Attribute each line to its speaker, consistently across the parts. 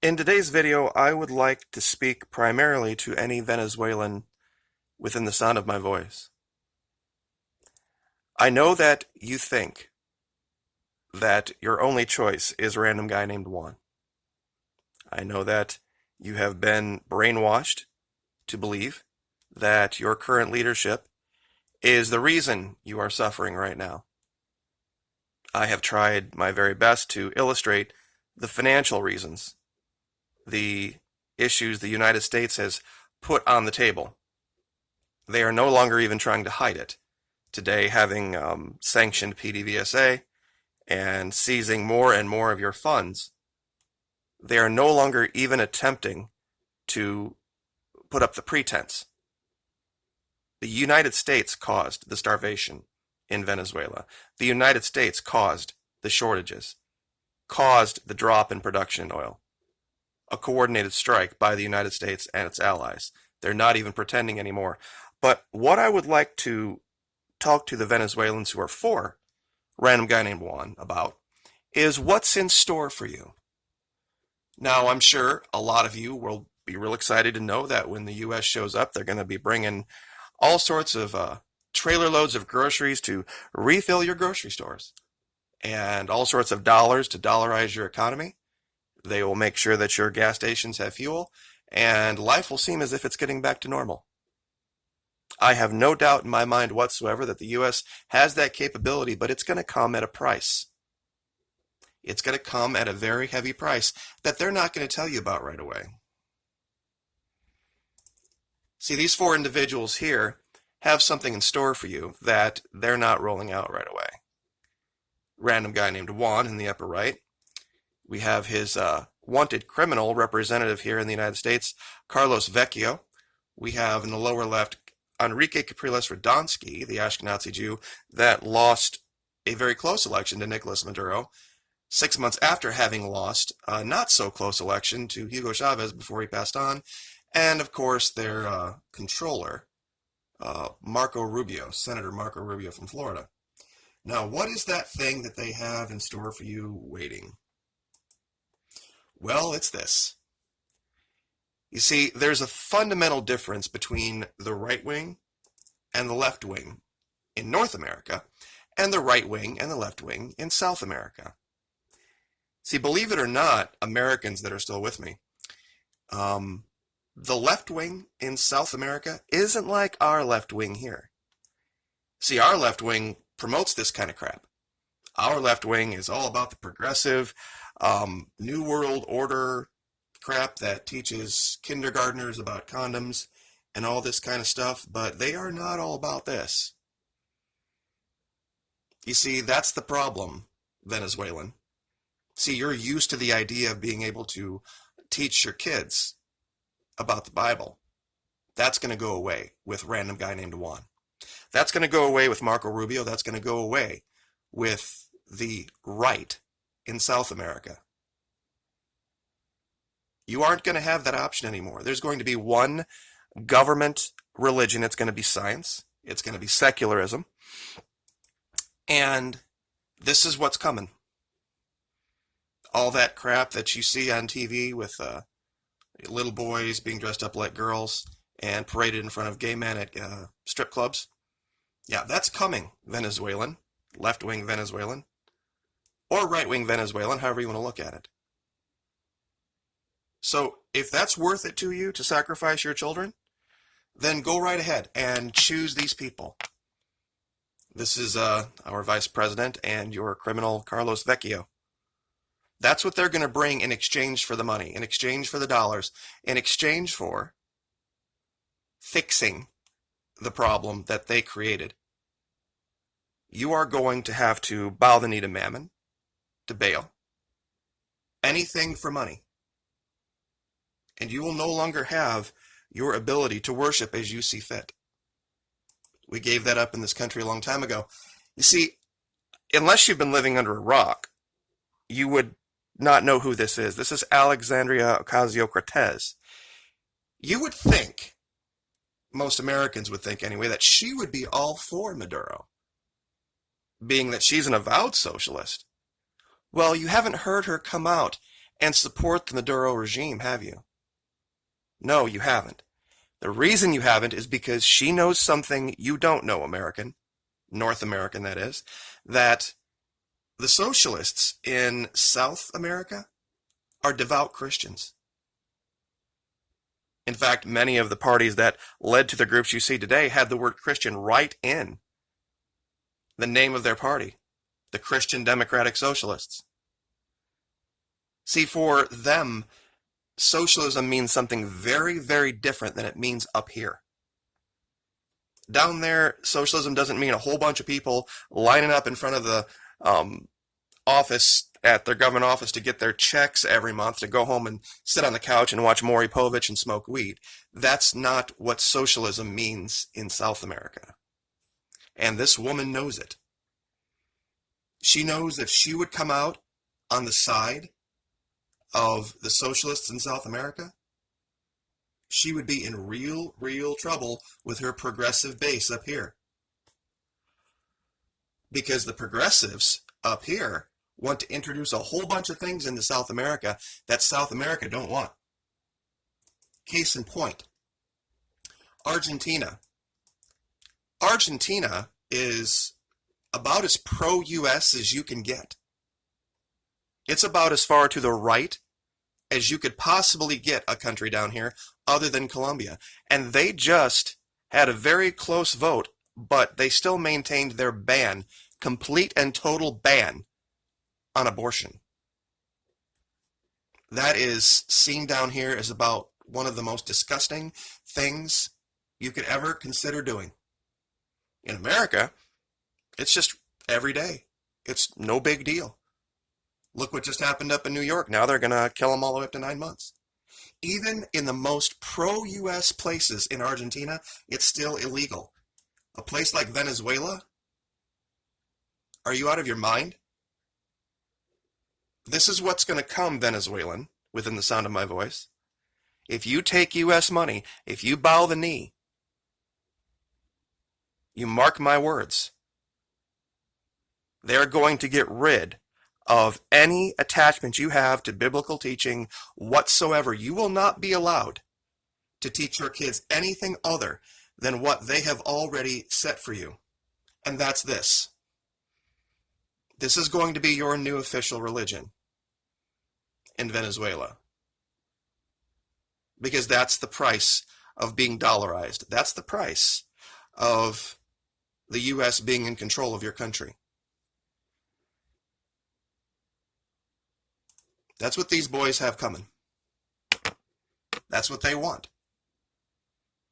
Speaker 1: In today's video, I would like to speak primarily to any Venezuelan within the sound of my voice. I know that you think that your only choice is a random guy named Juan. I know that you have been brainwashed to believe that your current leadership is the reason you are suffering right now. I have tried my very best to illustrate the financial reasons, the issues the United States has put on the table. They are no longer even trying to hide it. Today, having sanctioned PDVSA and seizing more and more of your funds, they are no longer even attempting to put up the pretense. The United States caused the starvation in Venezuela. The United States caused the shortages, caused the drop in production in oil. A coordinated strike by the United States and its allies. They're not even pretending anymore. But what I would like to talk to the Venezuelans who are for random guy named Juan about is what's in store for you. Now, I'm sure a lot of you will be real excited to know that when the U.S. shows up, they're going to be bringing all sorts of trailer loads of groceries to refill your grocery stores and all sorts of dollars to dollarize your economy. They will make sure that your gas stations have fuel, and life will seem as if it's getting back to normal. I have no doubt in my mind whatsoever that the U.S. has that capability, but it's going to come at a price. It's going to come at a very heavy price that they're not going to tell you about right away. See, these four individuals here have something in store for you that they're not rolling out right away. Random guy named Juan in the upper right. We have his wanted criminal representative here in the United States, Carlos Vecchio. We have in the lower left, Enrique Capriles Radonsky, the Ashkenazi Jew that lost a very close election to Nicolas Maduro 6 months after having lost a not-so-close election to Hugo Chavez before he passed on. And, of course, their controller, Marco Rubio, Senator Marco Rubio from Florida. Now, what is that thing that they have in store for you waiting? Well, it's this. You see, there's a fundamental difference between the right wing and the left wing in North America and the right wing and the left wing in South America. See, believe it or not, Americans that are still with me, the left wing in South America isn't like our left wing here. See, our left wing promotes this kind of crap. Our left wing is all about the progressive, New World Order crap that teaches kindergartners about condoms and all this kind of stuff, but they are not all about this. You see, that's the problem, Venezuelan. See, you're used to the idea of being able to teach your kids about the Bible. That's going to go away with random guy named Juan. That's going to go away with Marco Rubio. That's going to go away with the right in South America. You aren't going to have that option anymore. There's going to be one government religion. It's going to be science. It's going to be secularism. And this is what's coming. All that crap that you see on TV with little boys being dressed up like girls and paraded in front of gay men at strip clubs. Yeah, that's coming, Venezuelan, left-wing Venezuelan, or right-wing Venezuelan, however you want to look at it. So if that's worth it to you to sacrifice your children, then go right ahead and choose these people. This is our vice president and your criminal Carlos Vecchio. That's what they're going to bring in exchange for the money, in exchange for the dollars, in exchange for fixing the problem that they created. You are going to have to bow the knee to Mammon, to Baal, anything for money. And you will no longer have your ability to worship as you see fit. We gave that up in this country a long time ago. You see, unless you've been living under a rock, you would not know who this is. This is Alexandria Ocasio-Cortez. You would think, most Americans would think anyway, that she would be all for Maduro, being that she's an avowed socialist. Well, you haven't heard her come out and support the Maduro regime, have you? No, you haven't. The reason you haven't is because she knows something you don't know, American, North American that is, that the socialists in South America are devout Christians. In fact, many of the parties that led to the groups you see today had the word Christian right in the name of their party, the Christian Democratic Socialists. See, for them, socialism means something very, very different than it means up here. Down there, socialism doesn't mean a whole bunch of people lining up in front of the office at their government office to get their checks every month to go home and sit on the couch and watch Maury Povich and smoke weed. That's not what socialism means in South America. And this woman knows it. She knows if she would come out on the side of the socialists in South America, she would be in real, real trouble with her progressive base up here. Because the progressives up here want to introduce a whole bunch of things into South America that South America don't want. Case in point, Argentina. Argentina is about as pro-US as you can get. It's about as far to the right as you could possibly get a country down here other than Colombia. And they just had a very close vote, but they still maintained their ban, complete and total ban on abortion. That is seen down here as about one of the most disgusting things you could ever consider doing. In America, it's just every day. It's no big deal. Look what just happened up in New York. Now they're going to kill them all the way up to 9 months. Even in the most pro-US places in Argentina, it's still illegal. A place like Venezuela? Are you out of your mind? This is what's going to come, Venezuelan, within the sound of my voice. If you take U.S. money, if you bow the knee, you mark my words, they're going to get rid of any attachment you have to biblical teaching whatsoever. You will not be allowed to teach your kids anything other than what they have already set for you. And that's this. This is going to be your new official religion in Venezuela. Because that's the price of being dollarized. That's the price of the U.S. being in control of your country. That's what these boys have coming. That's what they want.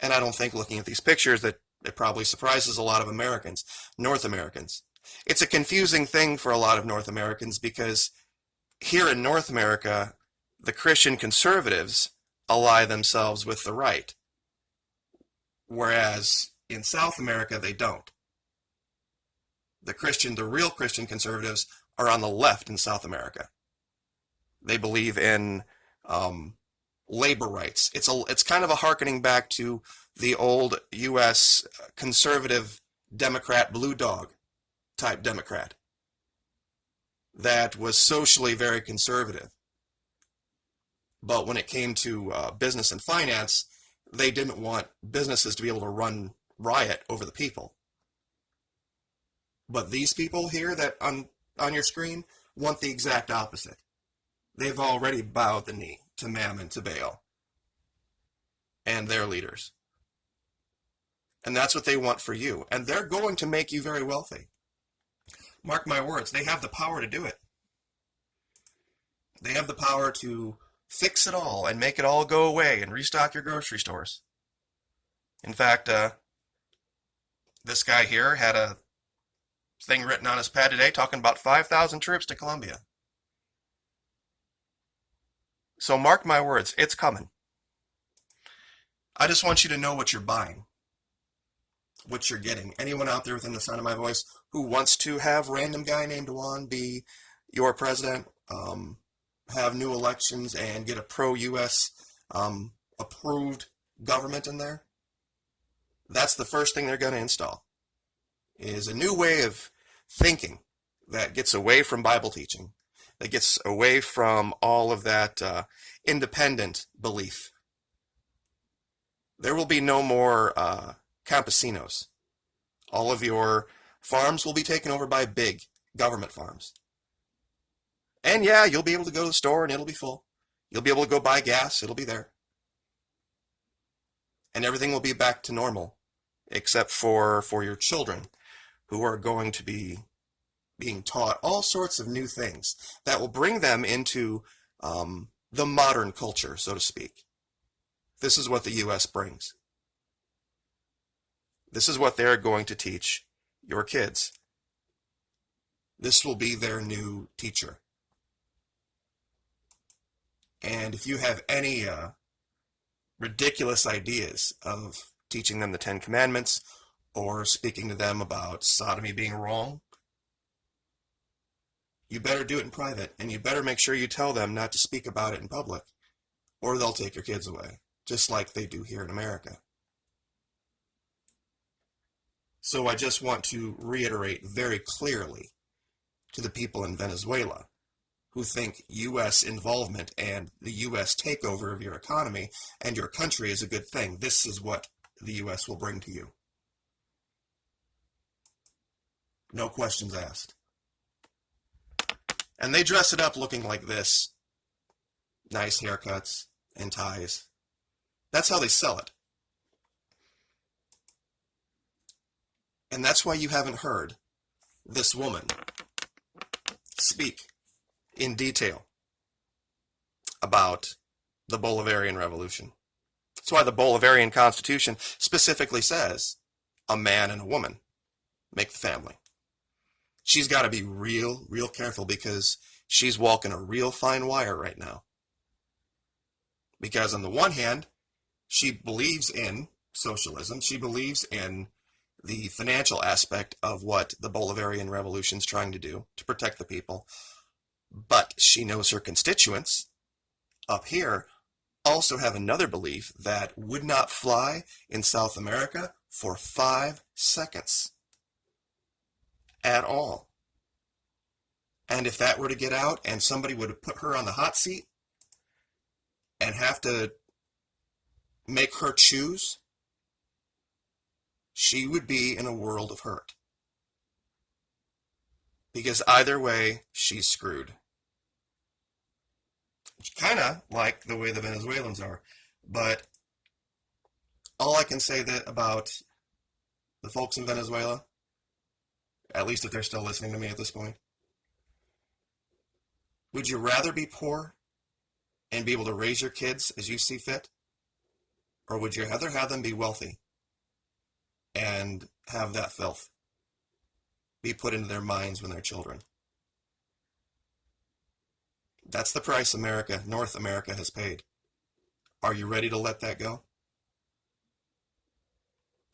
Speaker 1: And I don't think, looking at these pictures, that it probably surprises a lot of Americans, North Americans. It's a confusing thing for a lot of North Americans because here in North America, the Christian conservatives ally themselves with the right, whereas in South America, they don't. The real Christian conservatives are on the left in South America. They believe in labor rights. It's kind of a hearkening back to the old U.S. conservative Democrat, blue dog type Democrat that was socially very conservative. But when it came to business and finance, they didn't want businesses to be able to run riot over the people. But these people here that on your screen want the exact opposite. They've already bowed the knee to Mammon, to Baal, and their leaders. And that's what they want for you. And they're going to make you very wealthy. Mark my words, they have the power to do it. They have the power to fix it all and make it all go away and restock your grocery stores. In fact, this guy here had a thing written on his pad today talking about 5,000 troops to Colombia. So mark my words, it's coming. I just want you to know what you're buying, what you're getting. Anyone out there within the sound of my voice who wants to have random guy named Juan be your president, have new elections, and get a pro-U.S. Approved government in there, that's the first thing they're going to install, is a new way of thinking that gets away from Bible teaching, that gets away from all of that independent belief. There will be no more campesinos. All of your farms will be taken over by big government farms. And yeah, you'll be able to go to the store and it'll be full. You'll be able to go buy gas, it'll be there. And everything will be back to normal, except for your children, who are going to be being taught all sorts of new things that will bring them into the modern culture, so to speak. This is what the U.S. brings. This is what they're going to teach your kids. This will be their new teacher. And if you have any ridiculous ideas of teaching them the Ten Commandments or speaking to them about sodomy being wrong, you better do it in private, and you better make sure you tell them not to speak about it in public, or they'll take your kids away, just like they do here in America. So I just want to reiterate very clearly to the people in Venezuela who think U.S. involvement and the U.S. takeover of your economy and your country is a good thing. This is what the U.S. will bring to you. No questions asked. And they dress it up looking like this. Nice haircuts and ties. That's how they sell it. And that's why you haven't heard this woman speak in detail about the Bolivarian Revolution. That's why the Bolivarian Constitution specifically says a man and a woman make the family. She's got to be real careful, because she's walking a real fine wire right now. Because on the one hand, she believes in socialism. She believes in the financial aspect of what the Bolivarian Revolution is trying to do to protect the people. But she knows her constituents up here also have another belief that would not fly in South America for 5 seconds at all. And if that were to get out and somebody would have put her on the hot seat and have to make her choose, she would be in a world of hurt. Because either way, she's screwed. Kind of like the way the Venezuelans are. But all I can say that about the folks in Venezuela, at least if they're still listening to me at this point, would you rather be poor and be able to raise your kids as you see fit? Or would you rather have them be wealthy and have that filth be put into their minds when they're children? That's the price North America has paid. Are you ready to let that go?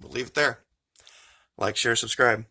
Speaker 1: We'll leave it there. Like, share, subscribe.